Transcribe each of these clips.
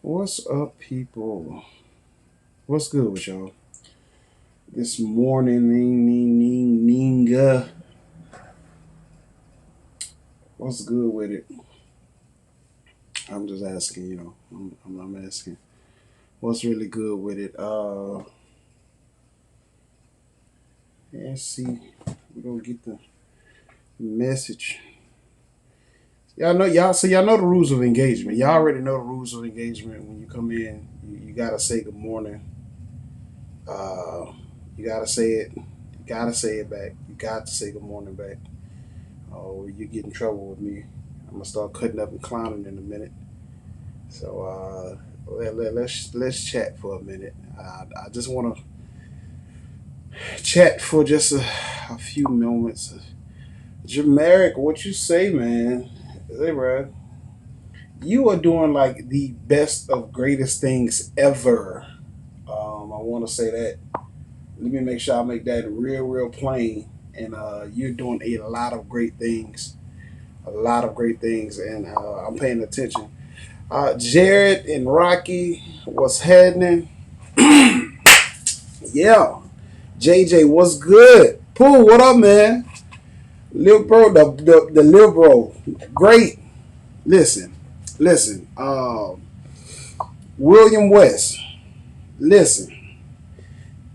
What's up, people? What's good with y'all? This morning, what's good with it? I'm just asking, I'm asking. What's really good with it? Let's see. We're gonna get the message. Y'all know the rules of engagement. Y'all already know the rules of engagement. When you come in, you gotta say good morning. Uh, you gotta say it. You gotta say it back. You got to say good morning back. Or you get in trouble with me. I'm gonna start cutting up and clowning in a minute. So let's chat for a minute. I just want to chat for just a few moments. Jamaric, what you say, man? Hey, bro, you are doing like the best of greatest things ever. I want to say that. Let me make sure I make that real plain. And you're doing a lot of great things, a lot of great things, and I'm paying attention. Jared and Rocky, what's happening? Yeah. JJ, what's good? Pooh, what up, man? Lil bro, the lil bro. Great. Listen, listen. William West. Listen.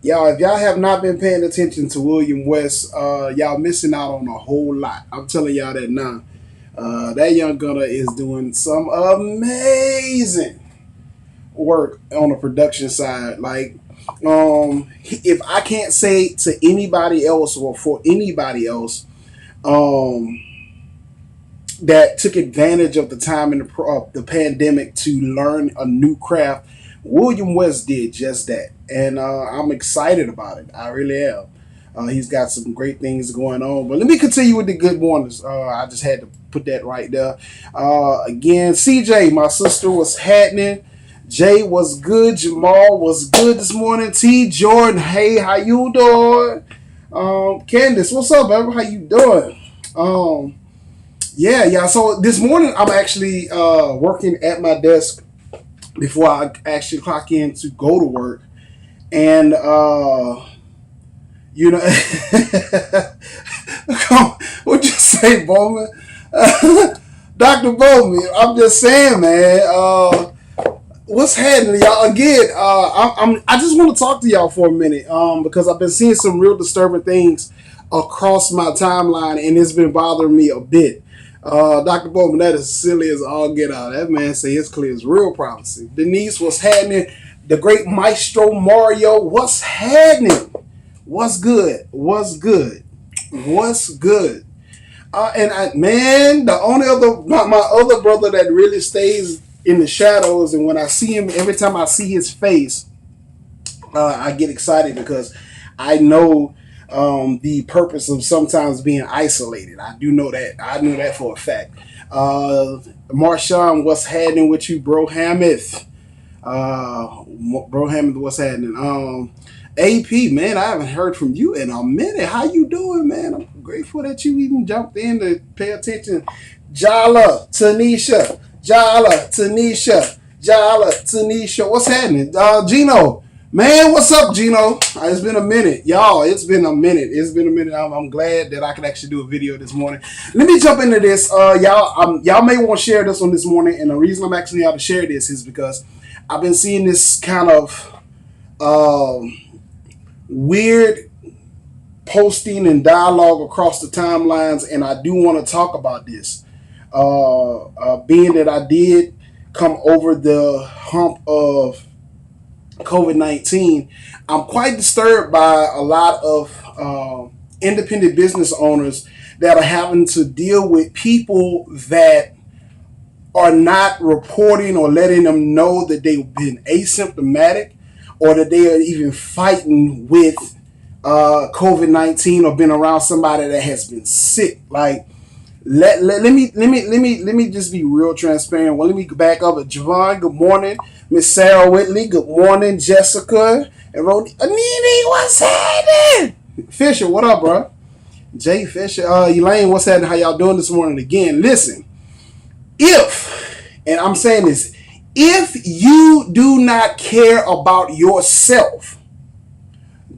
Y'all, if y'all have not been paying attention to William West, y'all missing out on a whole lot. I'm telling y'all that now. That young gunner is doing some amazing work on the production side. Like, if I can't say to anybody else or for anybody else, um, that took advantage of the time in the pandemic to learn a new craft, William West did just that, and I'm excited about it. I really am. He's got some great things going on. But let me continue with the good mornings. I just had to put that right there. Again, CJ, my sister, was happening. Jay was good. Jamal was good this morning. T. Jordan, hey, how you doing? Candace, what's up, baby? How you doing? Um, yeah. So this morning I'm actually working at my desk before I actually clock in to go to work, and you know, what you say, Bowman? Dr. Bowman, I'm just saying, man. What's happening, y'all? Again, I just want to talk to y'all for a minute, because I've been seeing some real disturbing things across my timeline, and it's been bothering me a bit. Dr. Bowman, that is silly as all get out. That man say it's clear as real prophecy. Denise, what's happening? The great maestro Mario, what's happening? What's good? What's good? What's good? Man, the only other my other brother that really stays in the shadows, and when I see him, every time I see his face, I get excited because I know the purpose of sometimes being isolated. I do know that. I knew that for a fact. Marshawn, what's happening with you, bro? Hamith? Bro Hammond, what's happening? AP, man, I haven't heard from you in a minute. How you doing, man? I'm grateful that you even jumped in to pay attention. Jala, Tanisha, what's happening? Gino, man, what's up, Gino? It's been a minute, y'all. It's been a minute. I'm glad that I could actually do a video this morning. Let me jump into this, y'all may want to share this one this morning, and the reason I'm asking y'all to share this is because I've been seeing this kind of weird posting and dialogue across the timelines, and I do want to talk about this. Being that I did come over the hump of COVID-19, I'm quite disturbed by a lot of independent business owners that are having to deal with people that are not reporting or letting them know that they've been asymptomatic or that they are even fighting with COVID-19 or been around somebody that has been sick. Like, let me just be real transparent. Well, let me back up at Javon. Good morning, Miss Sarah Whitley. Good morning, Jessica and Rodi. Anini, what's happening? Fisher, what up, bro? Jay Fisher, Elaine, what's happening? How y'all doing this morning? Again, listen. If, and I'm saying this, If you do not care about yourself,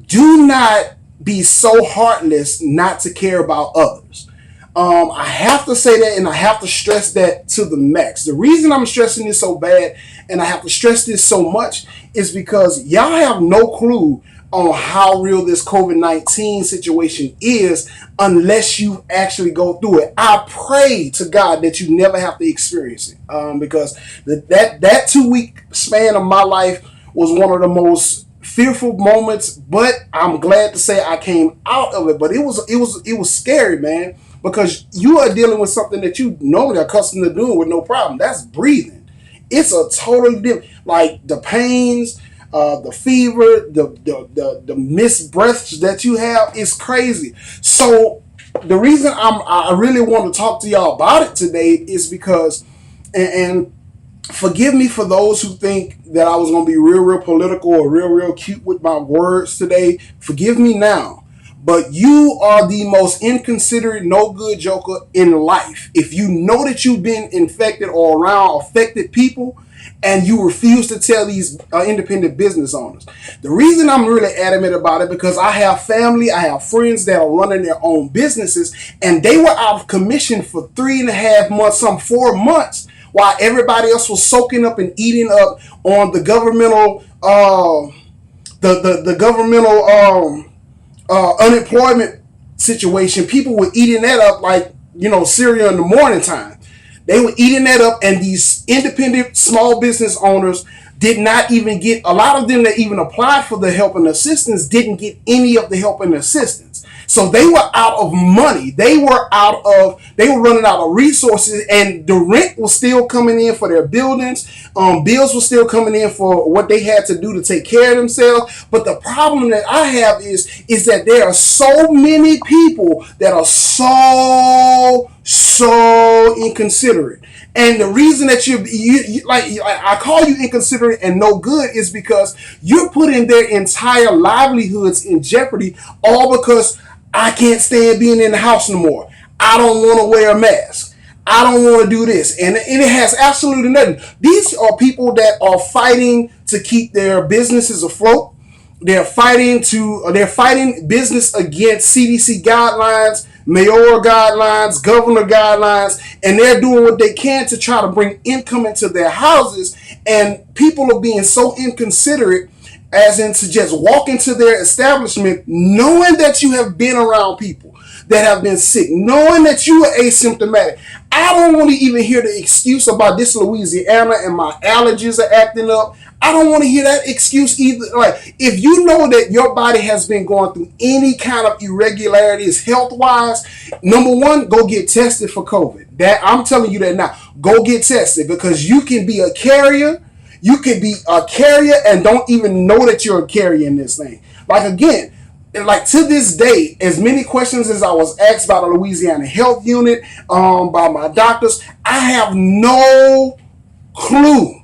do not be so heartless not to care about others. I have to say that, and I have to stress that to the max. The reason I'm stressing this so bad and I have to stress this so much is because y'all have no clue on how real this COVID-19 situation is unless you actually go through it. I pray to God that you never have to experience it, because that 2 week span of my life was one of the most fearful moments, but I'm glad to say I came out of it. But it was scary, man, because you are dealing with something that you normally are accustomed to doing with no problem. That's breathing. It's a totally different, like the pains, the fever, the missed breaths that you have is crazy. So the reason I really want to talk to y'all about it today is because, and forgive me for those who think that I was going to be real political or real cute with my words today. Forgive me now. But you are the most inconsiderate, no good joker in life. If you know that you've been infected or around affected people and you refuse to tell these independent business owners. The reason I'm really adamant about it because I have family, I have friends that are running their own businesses, and they were out of commission for 3.5 months, some 4 months, while everybody else was soaking up and eating up on the governmental the governmental unemployment situation. People were eating that up like, cereal in the morning time. They were eating that up, and these independent small business owners did not even get, a lot of them that even applied for the help and assistance didn't get any of the help and assistance. So they were out of money. They were running out of resources, and the rent was still coming in for their buildings. Bills were still coming in for what they had to do to take care of themselves. But the problem that I have is that there are so many people that are so inconsiderate. And the reason that you like I call you inconsiderate and no good is because you're putting their entire livelihoods in jeopardy, all because I can't stand being in the house no more. I don't want to wear a mask. I don't want to do this. And it has absolutely nothing. These are people that are fighting to keep their businesses afloat. They're fighting business against CDC guidelines, mayoral guidelines, governor guidelines, and they're doing what they can to try to bring income into their houses. And people are being so inconsiderate as in to just walk into their establishment knowing that you have been around people that have been sick, knowing that you are asymptomatic. I don't want to even hear the excuse about this Louisiana and my allergies are acting up. I don't want to hear that excuse either. Like, if you know that your body has been going through any kind of irregularities health-wise, number one, go get tested for COVID. That I'm telling you that now. Go get tested, because you can be a carrier. You could be a carrier and don't even know that you're a carrier in this thing. Like, again, like to this day, as many questions as I was asked by the Louisiana Health Unit, by my doctors, I have no clue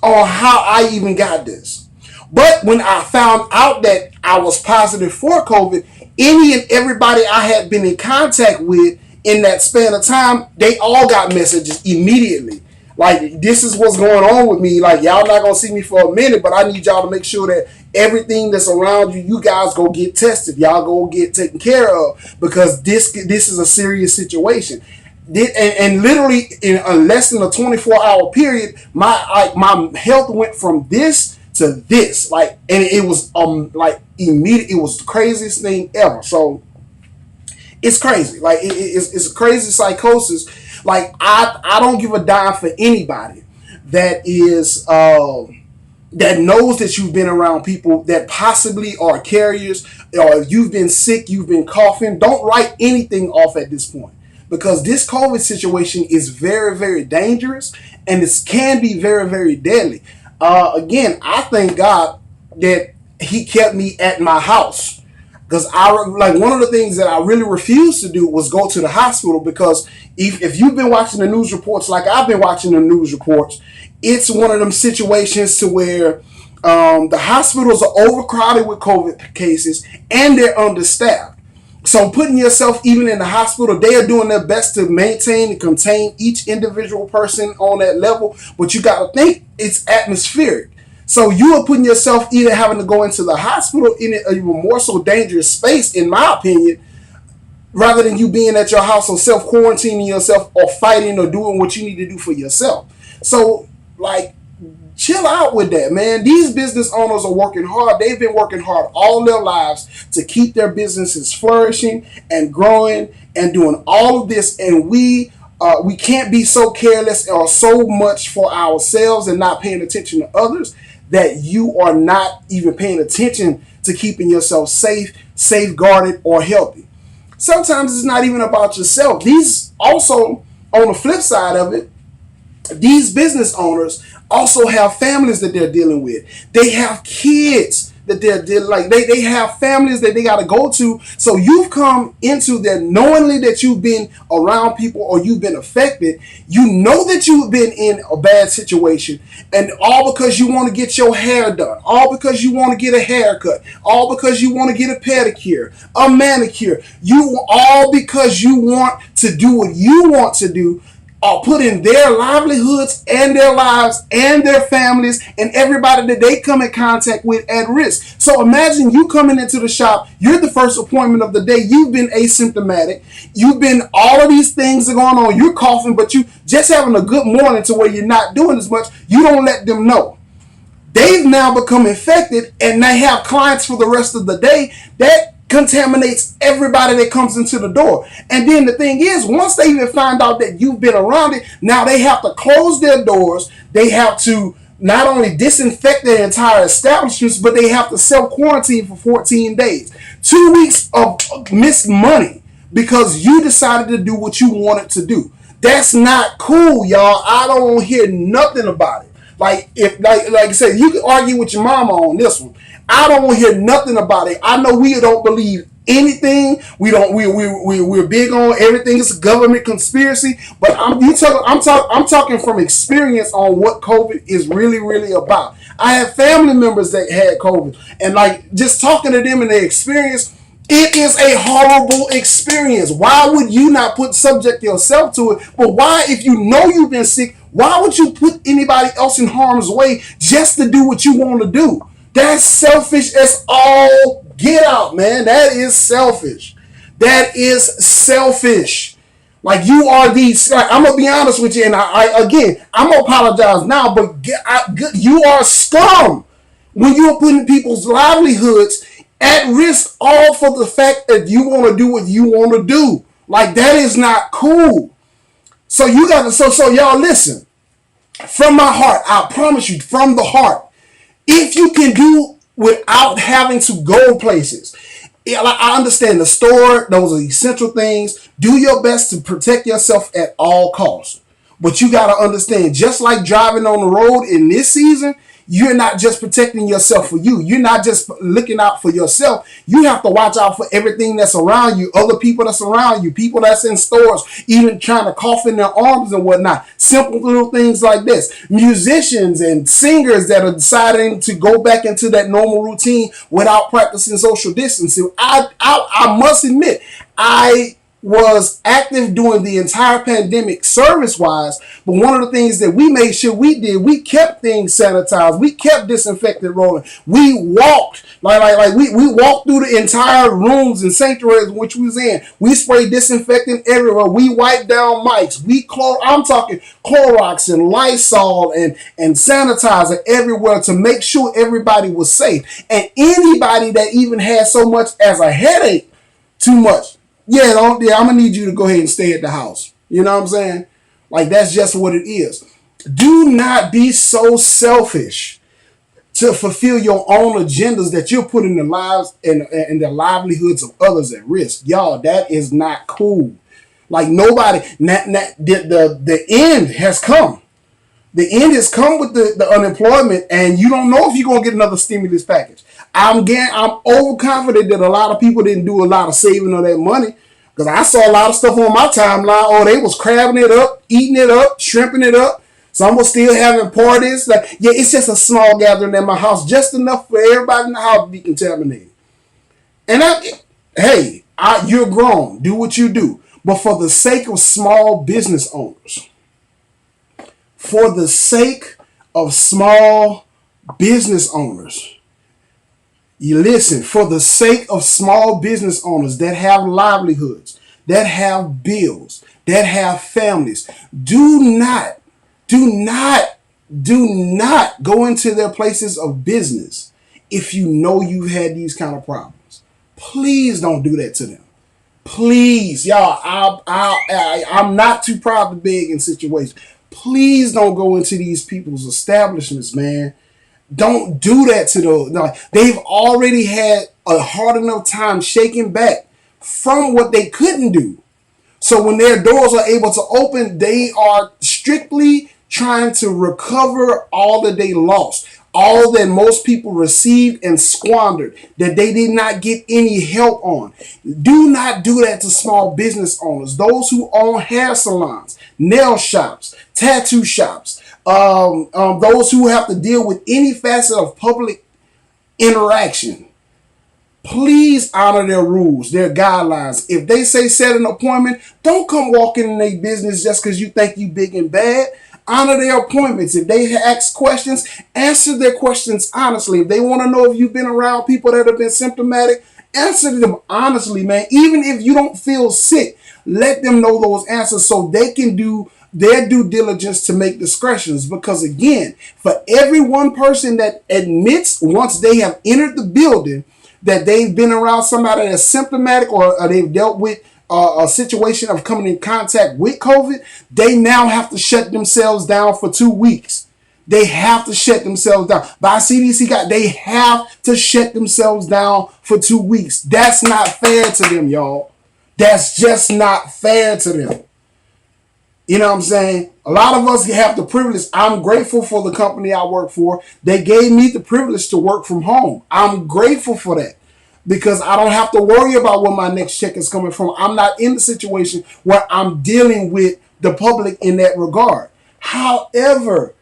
on how I even got this. But when I found out that I was positive for COVID, any and everybody I had been in contact with in that span of time, they all got messages immediately. Like, this is what's going on with me. Like, y'all not going to see me for a minute, but I need y'all to make sure that everything that's around you, you guys go get tested. Y'all go get taken care of, because this is a serious situation. And literally in less than a 24-hour period, my health went from this to this. Like, and it was like immediate. It was the craziest thing ever. So it's crazy. Like, it's a crazy psychosis. Like, I don't give a dime for anybody that is that knows that you've been around people that possibly are carriers, or you've been sick, you've been coughing. Don't write anything off at this point, because this COVID situation is very, very dangerous, and this can be very, very deadly. Again, I thank God that He kept me at my house. Because one of the things that I really refused to do was go to the hospital, because if you've been watching the news reports like I've been watching the news reports, it's one of them situations to where the hospitals are overcrowded with COVID cases and they're understaffed. So putting yourself even in the hospital, they are doing their best to maintain and contain each individual person on that level. But you got to think it's atmospheric. So you are putting yourself either having to go into the hospital in an even more so dangerous space, in my opinion, rather than you being at your house or self-quarantining yourself or fighting or doing what you need to do for yourself. So, like, chill out with that, man. These business owners are working hard. They've been working hard all their lives to keep their businesses flourishing and growing and doing all of this. And we can't be so careless or so much for ourselves and not paying attention to others that you are not even paying attention to keeping yourself safe, safeguarded, or healthy. Sometimes it's not even about yourself. These also, on the flip side of it, these business owners also have families that they're dealing with. They have kids that they're dealing, like they have families that they got to go to. So you've come into that knowingly that you've been around people or you've been affected. You know that you've been in a bad situation, and all because you want to get your hair done, all because you want to get a haircut, all because you want to get a pedicure, a manicure, you all because you want to do what you want to do, are putting their livelihoods and their lives and their families and everybody that they come in contact with at risk. So imagine you coming into the shop, you're the first appointment of the day, you've been asymptomatic, you've been, all of these things are going on, you're coughing, but you just having a good morning to where you're not doing as much, you don't let them know. They've now become infected and they have clients for the rest of the day. That contaminates everybody that comes into the door. And then the thing is, once they even find out that you've been around it, now they have to close their doors. They have to not only disinfect their entire establishments, but they have to self-quarantine for 14 days. 2 weeks of missed money because you decided to do what you wanted to do. That's not cool, y'all. I don't hear nothing about it. Like I said, you can argue with your mama on this one. I don't want to hear nothing about it. I know we don't believe anything. We're big on everything. It's a government conspiracy. But I'm talking from experience on what COVID is really about. I have family members that had COVID, and like just talking to them and their experience, it is a horrible experience. Why would you not subject yourself to it? But why, if you know you've been sick, why would you put anybody else in harm's way just to do what you want to do? That's selfish as all get out, man. That is selfish. That is selfish. Like, you are these. Like, I'm gonna be honest with you, and I'm gonna apologize now, but you are scum when you're putting people's livelihoods at risk, all for the fact that you want to do what you want to do. Like, that is not cool. So you got to. So y'all listen. From my heart, I promise you, from the heart. If you can do without having to go places, I understand the store, those are essential things. Do your best to protect yourself at all costs. But you got to understand, just like driving on the road in this season, you're not just protecting yourself for you. You're not just looking out for yourself. You have to watch out for everything that's around you, other people that's around you, people that's in stores, even trying to cough in their arms and whatnot. Simple little things like this. Musicians and singers that are deciding to go back into that normal routine without practicing social distancing. I must admit, I was active during the entire pandemic service-wise, but one of the things that we made sure we did, we kept things sanitized, we kept disinfectant rolling, we walked, we walked through the entire rooms and sanctuaries which we was in, we sprayed disinfectant everywhere, we wiped down mics, I'm talking Clorox and Lysol and sanitizer everywhere to make sure everybody was safe, and anybody that even had so much as a headache too much, I'm gonna need you to go ahead and stay at the house. You know what I'm saying? Like, that's just what it is. Do not be so selfish to fulfill your own agendas that you're putting the lives and the livelihoods of others at risk. Y'all, that is not cool. Like, nobody, the end has come. The end has come with the unemployment, and you don't know if you're gonna get another stimulus package. I'm overconfident that a lot of people didn't do a lot of saving of that money, because I saw a lot of stuff on my timeline. Oh, they was crabbing it up, eating it up, shrimping it up. Some were still having parties. Like, yeah, it's just a small gathering at my house, just enough for everybody in the house to be contaminated. And I You're grown. Do what you do. But for the sake of small business owners, for the sake of small business owners, you listen, for the sake of small business owners that have livelihoods, that have bills, that have families, do not, do not, do not go into their places of business if you know you've had these kind of problems. Please don't do that to them. Please, y'all, I'm not too proud to beg in situations. Please don't go into these people's establishments, man. Don't do that to those. No, they've already had a hard enough time shaking back from what they couldn't do. So when their doors are able to open, they are strictly trying to recover all that they lost, all that most people received and squandered, that they did not get any help on. Do not do that to small business owners, those who own hair salons, nail shops, tattoo shops, those who have to deal with any facet of public interaction. Please honor their rules, their guidelines. If they say set an appointment, don't come walking in their business just because you think you big and bad. Honor their appointments. If they ask questions, answer their questions honestly. If they want to know if you've been around people that have been symptomatic, answer them honestly, man. Even if you don't feel sick, let them know those answers so they can do their due diligence to make discretions. Because again, for every one person that admits once they have entered the building that they've been around somebody that's symptomatic or they've dealt with a situation of coming in contact with COVID, they now have to shut themselves down for 2 weeks. They have to shut themselves down. By CDC guide, they have to shut themselves down for 2 weeks. That's not fair to them, y'all. That's just not fair to them. You know what I'm saying? A lot of us have the privilege. I'm grateful for the company I work for. They gave me the privilege to work from home. I'm grateful for that because I don't have to worry about where my next check is coming from. I'm not in the situation where I'm dealing with the public in that regard. However,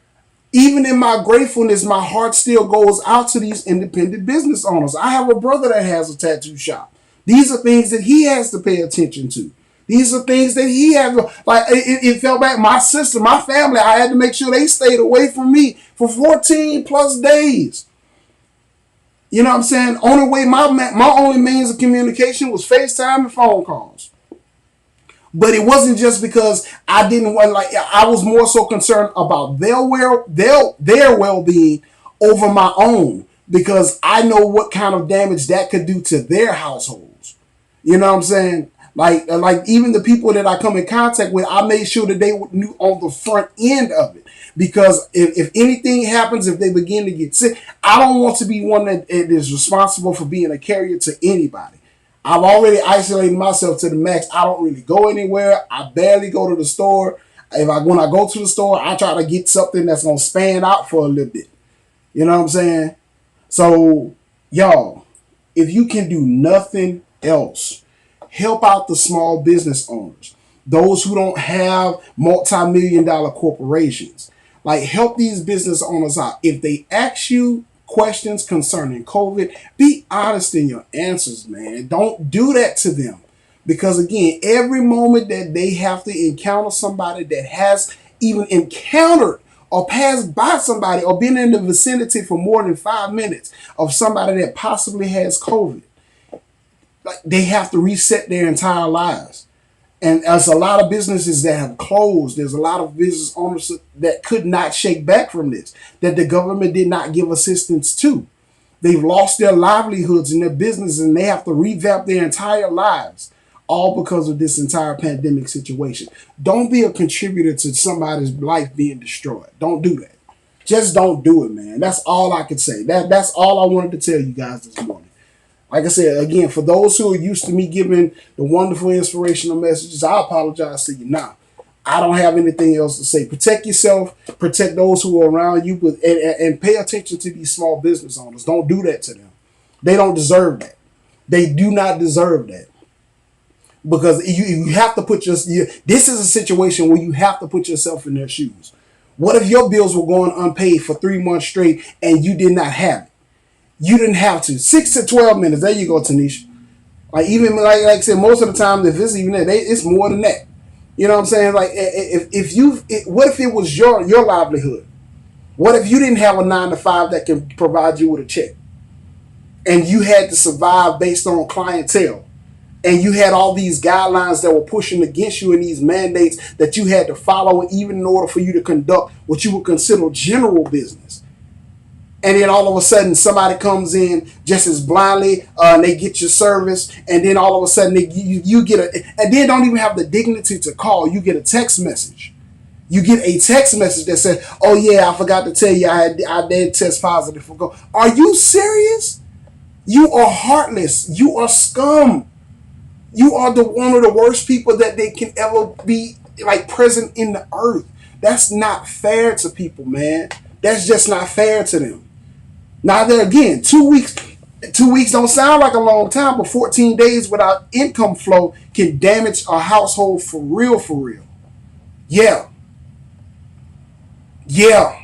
even in my gratefulness, my heart still goes out to these independent business owners. I have a brother that has a tattoo shop. These are things that he has to pay attention to. These are things that he had, like it felt bad. My sister, my family, I had to make sure they stayed away from me for 14 plus days. You know what I'm saying? Only way, my only means of communication was FaceTime and phone calls. But it wasn't just because I didn't want, like, I was more so concerned about their well-being over my own, because I know what kind of damage that could do to their households. You know what I'm saying? Like even the people that I come in contact with, I made sure that they knew on the front end of it. Because if anything happens, if they begin to get sick, I don't want to be one that is responsible for being a carrier to anybody. I've already isolated myself to the max. I don't really go anywhere. I barely go to the store. When I go to the store, I try to get something that's going to span out for a little bit. You know what I'm saying? So, y'all, if you can do nothing else, help out the small business owners, those who don't have multi-million-dollar corporations. Like, help these business owners out. If they ask you questions concerning COVID, be honest in your answers, man. Don't do that to them. Because, again, every moment that they have to encounter somebody that has even encountered or passed by somebody or been in the vicinity for more than 5 minutes of somebody that possibly has COVID, like, they have to reset their entire lives. And there's a lot of businesses that have closed. There's a lot of business owners that could not shake back from this, that the government did not give assistance to. They've lost their livelihoods and their business, and they have to revamp their entire lives, all because of this entire pandemic situation. Don't be a contributor to somebody's life being destroyed. Don't do that. Just don't do it, man. That's all I could say. That's all I wanted to tell you guys this morning. Like I said, again, for those who are used to me giving the wonderful inspirational messages, I apologize to you now. I don't have anything else to say. Protect yourself, protect those who are around you, and pay attention to these small business owners. Don't do that to them. They don't deserve that. They do not deserve that. Because you have to put this is a situation where you have to put yourself in their shoes. What if your bills were going unpaid for 3 months straight and you did not have it? You didn't have to. 6 to 12 minutes. There you go, Tanisha. Like even like I said, most of the time, if it's even that, it's more than that. You know what I'm saying? Like if you, what if it was your livelihood? What if you didn't have a 9 to 5 that can provide you with a check, and you had to survive based on clientele, and you had all these guidelines that were pushing against you and these mandates that you had to follow, even in order for you to conduct what you would consider general business. And then all of a sudden somebody comes in just as blindly, and they get your service, and then all of a sudden you get and then don't even have the dignity to call. You get a text message. You get a text message that says, "Oh yeah, I forgot to tell you I did test positive for go." Are you serious? You are heartless. You are scum. You are one of the worst people that they can ever be like present in the earth. That's not fair to people, man. That's just not fair to them. Now there again, 2 weeks. 2 weeks don't sound like a long time, but 14 days without income flow can damage a household for real, for real. Yeah, yeah.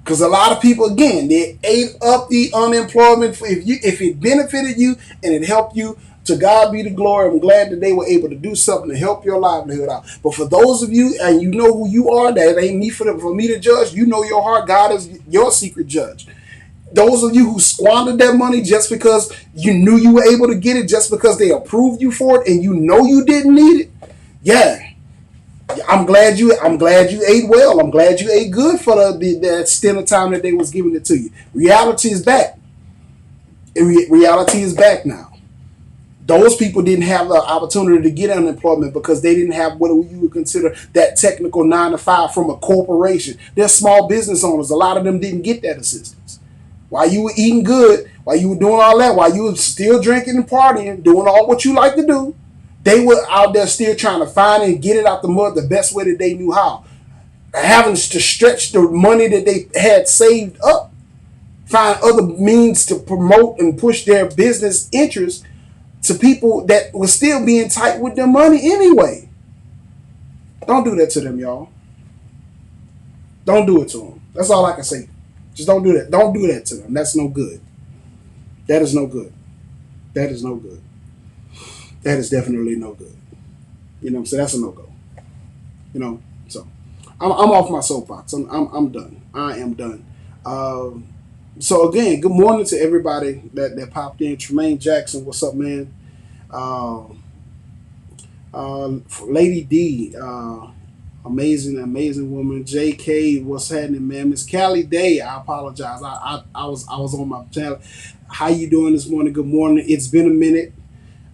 Because a lot of people, again, they ate up the unemployment. If it benefited you and it helped you, to God be the glory. I'm glad that they were able to do something to help your livelihood out. But for those of you, and you know who you are, that ain't me for me to judge. You know your heart. God is your secret judge. Those of you who squandered that money just because you knew you were able to get it, just because they approved you for it, and you know you didn't need it. Yeah, I'm glad you ate well. I'm glad you ate good for that stint of time that they was giving it to you. Reality is back. Reality is back now. Those people didn't have the opportunity to get unemployment because they didn't have what you would consider that technical 9 to 5 from a corporation. They're small business owners. A lot of them didn't get that assistance. While you were eating good, while you were doing all that, while you were still drinking and partying, doing all what you like to do, they were out there still trying to find and get it out the mud the best way that they knew how. Having to stretch the money that they had saved up, find other means to promote and push their business interests to people that were still being tight with their money anyway. Don't do that to them, y'all. Don't do it to them. That's all I can say. Just don't do that. Don't do that to them. That's no good. That is no good. That is no good. That is definitely no good. You know what I'm saying? That's a no-go. You know? So, I'm off my soapbox. I'm done. I am done. So, again, good morning to everybody that popped in. Tremaine Jackson, what's up, man? Lady D, amazing woman. JK, what's happening, man? Miss Callie Day, I apologize. I was on my channel. How you doing this morning? Good morning. It's been a minute.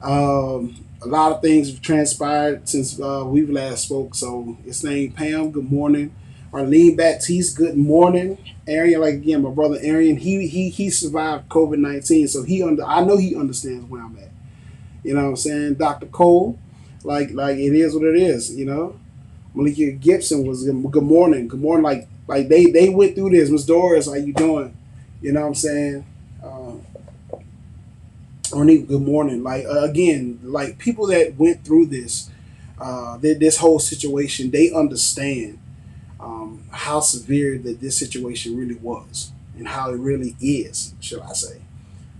A lot of things have transpired since we've last spoke. So it's named Pam. Good morning. Arlene Baptiste. Good morning. Arian, like again, my brother Arian. He survived COVID-19, so I know he understands where I'm at. You know what I'm saying? Dr. Cole, like it is what it is. You know. Malika Gibson was good morning. Good morning. Like they went through this. Miss Doris, how you doing? You know what I'm saying? Good morning. Like again, like people that went through this, this whole situation, they understand how severe that this situation really was and how it really is. Should I say?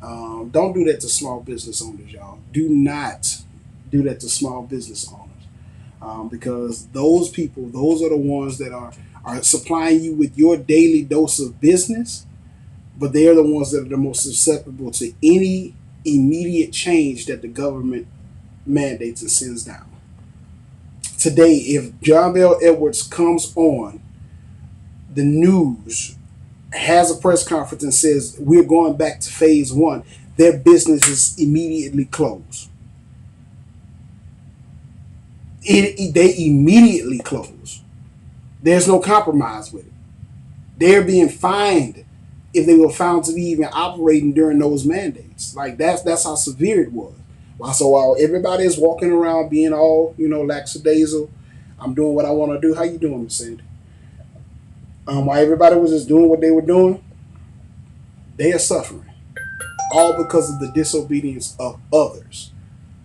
Don't do that to small business owners, y'all. Do not do that to small business owners, because those people, those are the ones that are supplying you with your daily dose of business, but they are the ones that are the most susceptible to any immediate change that the government mandates and sends down. Today, if John Bell Edwards comes on the news, has a press conference and says we're going back to phase 1, their business is immediately closed. They immediately close. There's no compromise with it. They're being fined if they were found to be even operating during those mandates. Like that's how severe it was. So while everybody is walking around being all, lackadaisical, I'm doing what I want to do. How you doing, Miss Sandy? While everybody was just doing what they were doing, they are suffering. All because of the disobedience of others.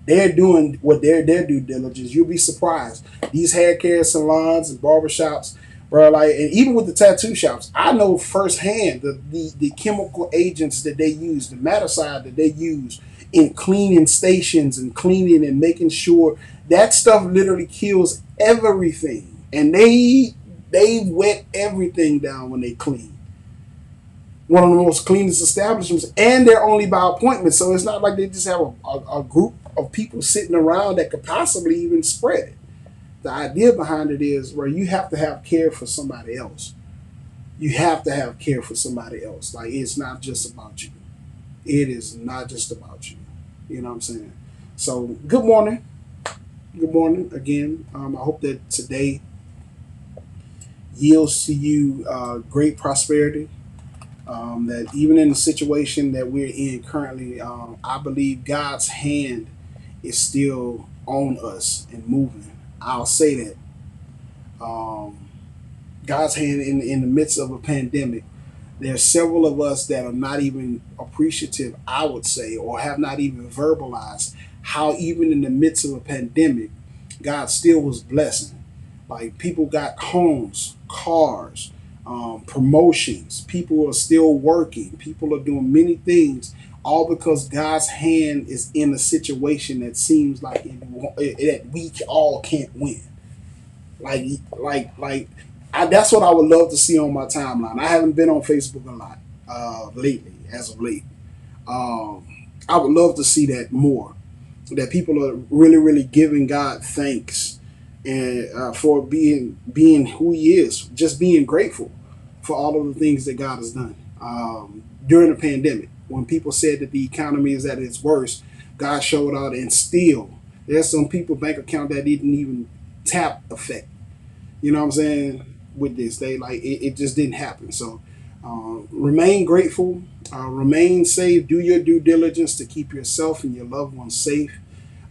They're doing what their due diligence. You'll be surprised. These hair care salons and barbershops, bro, and even with the tattoo shops, I know firsthand the chemical agents that they use, the maticide that they use in cleaning stations and cleaning and making sure that stuff literally kills everything. And they wet everything down when they clean. One of the most cleanest establishments, and they're only by appointment, so it's not like they just have a group of people sitting around that could possibly even spread it. The idea behind it is where you have to have care for somebody else. You have to have care for somebody else. Like, it's not just about you. It is not just about you. You know what I'm saying? So, good morning. Good morning again. I hope that today yields to you great prosperity. That even in the situation that we're in currently, I believe God's hand is still on us and moving. I'll say that. God's hand in the midst of a pandemic. There's several of us that are not even appreciative, I would say, or have not even verbalized how even in the midst of a pandemic, God still was blessing. Like, people got homes, cars, promotions. People are still working. People are doing many things, all because God's hand is in a situation that seems like that we all can't win. That's what I would love to see on my timeline. I haven't been on Facebook a lot lately, as of late. I would love to see that more. That people are really, really giving God thanks and for being who He is, just being grateful for all of the things that God has done during the pandemic. When people said that the economy is at its worst, God showed out, and still there's some people bank account that didn't even tap effect. You know what I'm saying? With this, it just didn't happen. So remain grateful, remain safe, do your due diligence to keep yourself and your loved ones safe,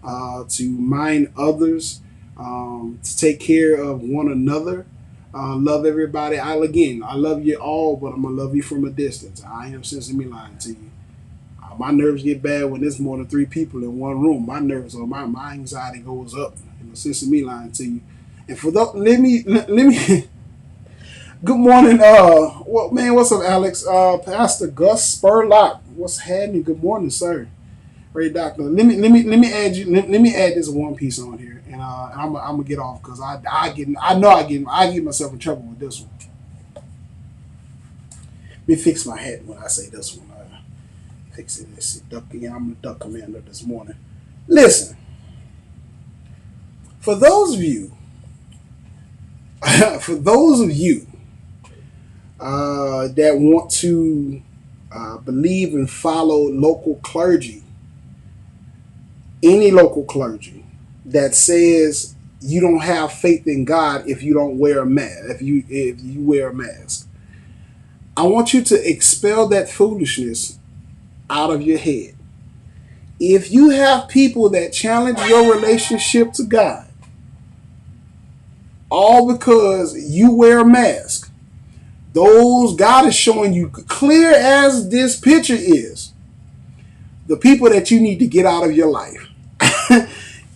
to mind others, to take care of one another. Love everybody. I love you all, but I'm gonna love you from a distance. I am sensing me lying to you. My nerves get bad when there's more than 3 people in one room. My nerves or my anxiety goes up. Sensing me lying to you. And for those, let me. Good morning, what's up, Alex? Pastor Gus Spurlock, what's happening? Good morning, sir. Ray Doctor, let me add you. Let me add this one piece on here, and I'm gonna get off because I get myself in trouble with this one. Let me fix my hat when I say this one. Fix it. Let's see, I'm a duck commander this morning. Listen, for those of you. That want to believe and follow local clergy, any local clergy that says you don't have faith in God if you don't wear a mask, if you wear a mask, I want you to expel that foolishness out of your head. If you have people that challenge your relationship to God, all because you wear a mask, God is showing you clear as this picture is, the people that you need to get out of your life.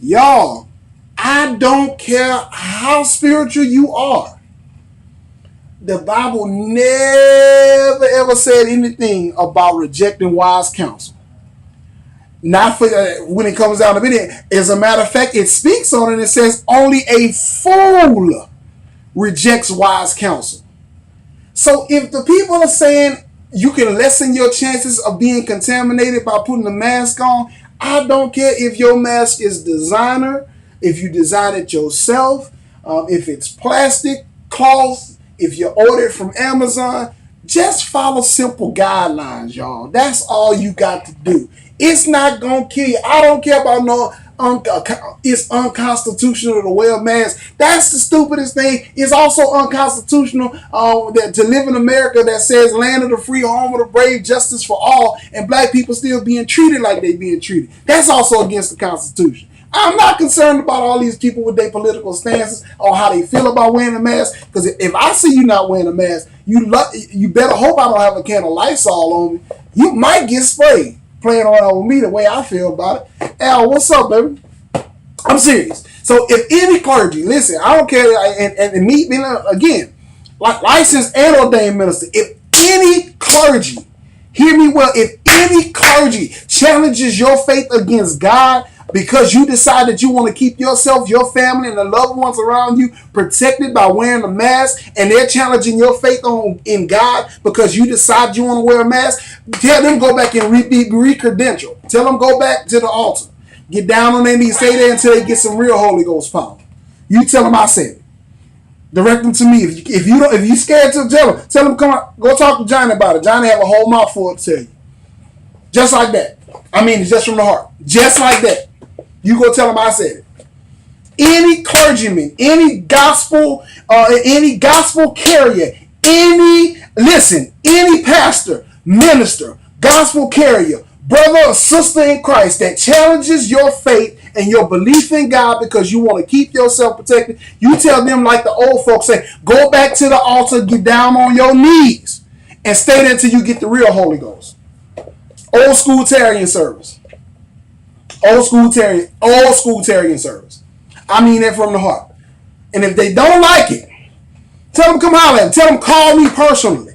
Y'all, I don't care how spiritual you are. The Bible never ever said anything about rejecting wise counsel. Not for when it comes down to it. As a matter of fact, it speaks on it and it says only a fool rejects wise counsel. So if the people are saying you can lessen your chances of being contaminated by putting a mask on, I don't care if your mask is designer, if you design it yourself, if it's plastic, cloth, if you order it from Amazon, just follow simple guidelines, y'all. That's all you got to do. It's not going to kill you. I don't care about no it's unconstitutional to wear a mask. That's the stupidest thing. It's also unconstitutional that to live in America that says land of the free, home of the brave, justice for all, and black people still being treated like they being treated. That's also against the Constitution. I'm not concerned about all these people with their political stances or how they feel about wearing a mask. Because if I see you not wearing a mask, you better hope I don't have a can of Lysol on me. You might get sprayed playing around with me the way I feel about it. Al, what's up, baby? I'm serious. So if any clergy, listen, I don't care, and me being, again, like licensed and ordained minister, if any clergy, hear me well, if Any clergy challenges your faith against God because you decide that you want to keep yourself, your family, and the loved ones around you protected by wearing a mask, and they're challenging your faith in God because you decide you want to wear a mask, tell them go back and re-credential. Tell them go back to the altar. Get down on their knees, stay there until they get some real Holy Ghost power. You tell them I said it. Direct them to me. If you scared to tell them come on, go talk to Johnny about it. Johnny have a whole mouthful to tell you. Just like that. I mean, it's just from the heart. Just like that. You go tell them I said it. Any clergyman, any gospel carrier, any pastor, minister, gospel carrier, brother or sister in Christ that challenges your faith and your belief in God because you want to keep yourself protected, you tell them like the old folks say, go back to the altar, get down on your knees, and stay there until you get the real Holy Ghost. Old school Tarian service. Old school Tarian service. I mean that from the heart. And if they don't like it, tell them come holler at them. Tell them call me personally.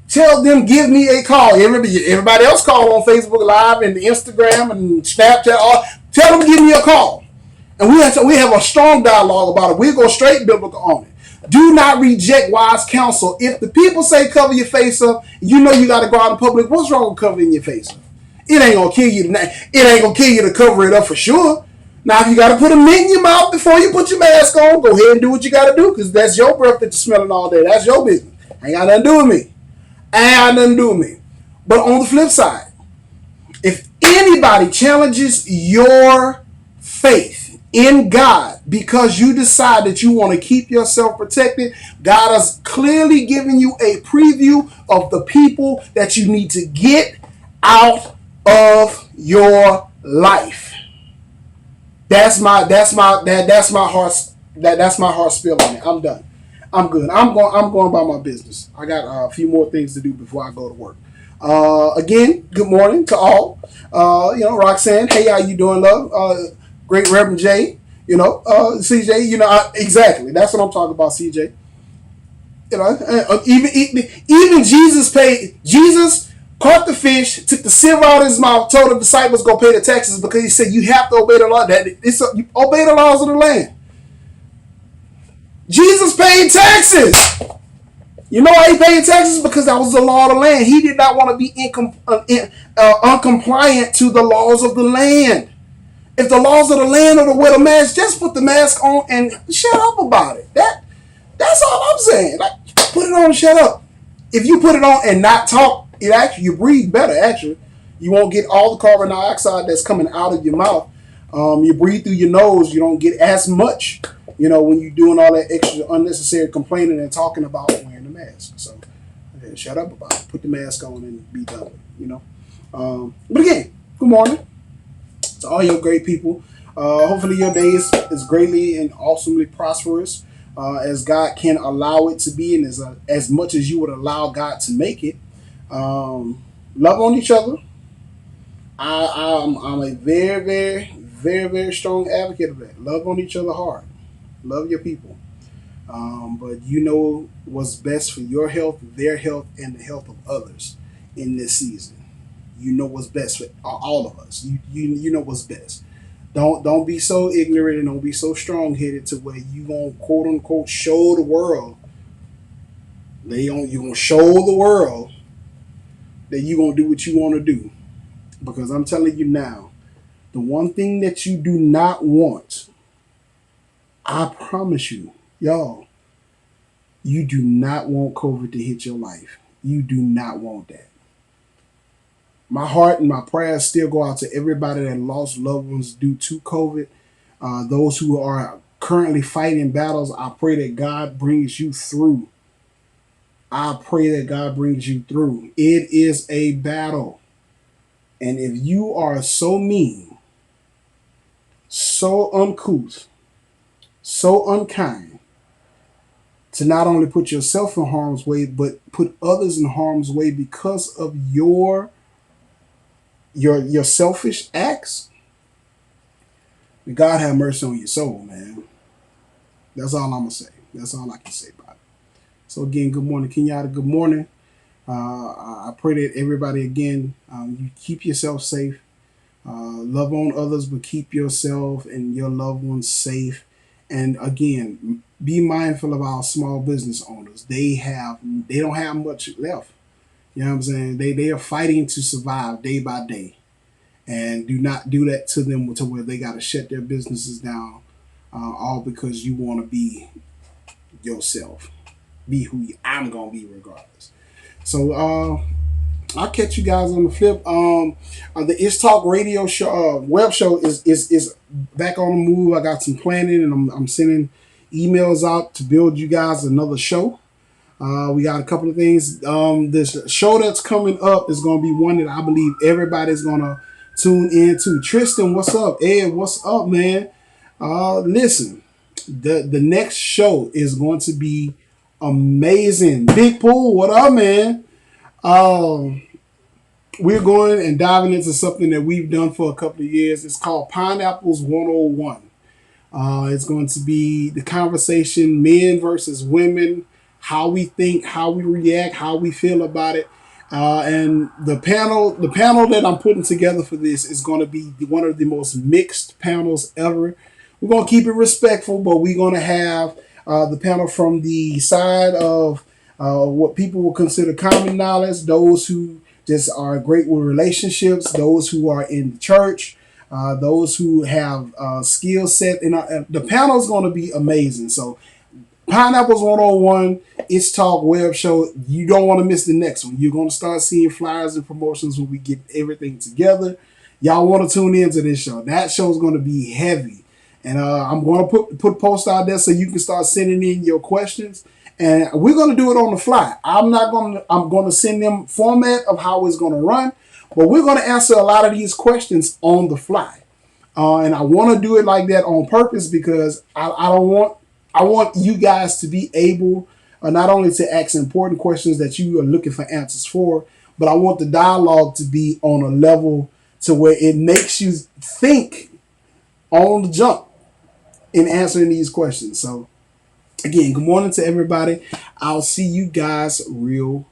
Tell them give me a call. Everybody else call on Facebook Live and Instagram and Snapchat. Tell them give me a call. And we have a strong dialogue about it. We go straight biblical on it. Do not reject wise counsel. If the people say cover your face up, you know you got to go out in public. What's wrong with covering your face up? It ain't gonna kill you. It ain't gonna kill you to cover it up for sure. Now, if you got to put a mint in your mouth before you put your mask on, go ahead and do what you got to do because that's your breath that you're smelling all day. That's your business. Ain't got nothing to do with me. Ain't got nothing to do with me. But on the flip side, if anybody challenges your faith in God because you decide that you want to keep yourself protected, God has clearly given you a preview of the people that you need to get out of your life. That's my heart spill on it. I'm done. I'm good. I'm going about my business. I got a few more things to do before I go to work. Again, good morning to all. Roxanne, hey, how you doing, love? Great Reverend J, CJ, exactly. That's what I'm talking about, CJ. Even Jesus caught the fish, took the sieve out of his mouth, told the disciples go pay the taxes because he said you have to obey the law. You obey the laws of the land. Jesus paid taxes. You know why he paid taxes? Because that was the law of the land. He did not want to be uncompliant to the laws of the land. If the laws of the land are to wear the mask, just put the mask on and shut up about it. That's all I'm saying. Like, put it on and shut up. If you put it on and not talk, you breathe better, actually. You won't get all the carbon dioxide that's coming out of your mouth. You breathe through your nose. You don't get as much, when you're doing all that extra unnecessary complaining and talking about wearing the mask. So, shut up about it. Put the mask on and be done with it, But again, good morning to all your great people. Hopefully your day is greatly and awesomely prosperous as God can allow it to be and as much as you would allow God to make it. Love on each other. I'm a very, very, very, very strong advocate of that. Love on each other hard. Love your people. But you know what's best for your health, their health, and the health of others in this season. You know what's best for all of us. You know what's best. Don't be so ignorant and don't be so strong-headed to where you gonna quote unquote show the world. You gonna show the world that you're going to do what you want to do. Because I'm telling you now, the one thing that you do not want, I promise you, y'all, you do not want COVID to hit your life. You do not want that. My heart and my prayers still go out to everybody that lost loved ones due to COVID. Those who are currently fighting battles, I pray that God brings you through. I pray that God brings you through. It is a battle. And if you are so mean, so uncouth, so unkind, to not only put yourself in harm's way, but put others in harm's way because of your selfish acts, God have mercy on your soul, man. That's all I'm going to say. That's all I can say about it. So again, good morning, Kenyatta. Good morning. I pray that everybody, again, you keep yourself safe. Love on others, but keep yourself and your loved ones safe. And again, be mindful of our small business owners. They don't have much left. You know what I'm saying? They are fighting to survive day by day, and do not do that to them to where they got to shut their businesses down, all because you want to be yourself, be who I'm gonna be regardless. So I'll catch you guys on the flip. The Ish Talk radio show, web show is back on the move. I got some planning, and I'm sending emails out to build you guys another show. We got a couple of things. This show that's coming up is going to be one that I believe everybody's going to tune into. Tristan, what's up? Ed, what's up, man? Listen, the next show is going to be amazing. Big Pool, what up, man? Um, we're going and diving into something that we've done for a couple of years. It's called Pineapples 101. It's going to be the conversation, men versus women, how we think, how we react, how we feel about it. And the panel that I'm putting together for this is going to be one of the most mixed panels ever. We're going to keep it respectful, but we're going to have the panel from the side of what people will consider common knowledge, those who just are great with relationships, those who are in the church, those who have skill set. And the panel is going to be amazing. So Pineapples 101, It's Talk web show. You don't want to miss the next one. You're going to start seeing flyers and promotions when we get everything together. Y'all want to tune into this show. That show is going to be heavy. And I'm going to put a post out there so you can start sending in your questions. And we're going to do it on the fly. I'm going to send them format of how it's going to run. But we're going to answer a lot of these questions on the fly. And I want to do it like that on purpose because I want you guys to be able not only to ask important questions that you are looking for answers for, but I want the dialogue to be on a level to where it makes you think on the jump in answering these questions. So again, good morning to everybody. I'll see you guys real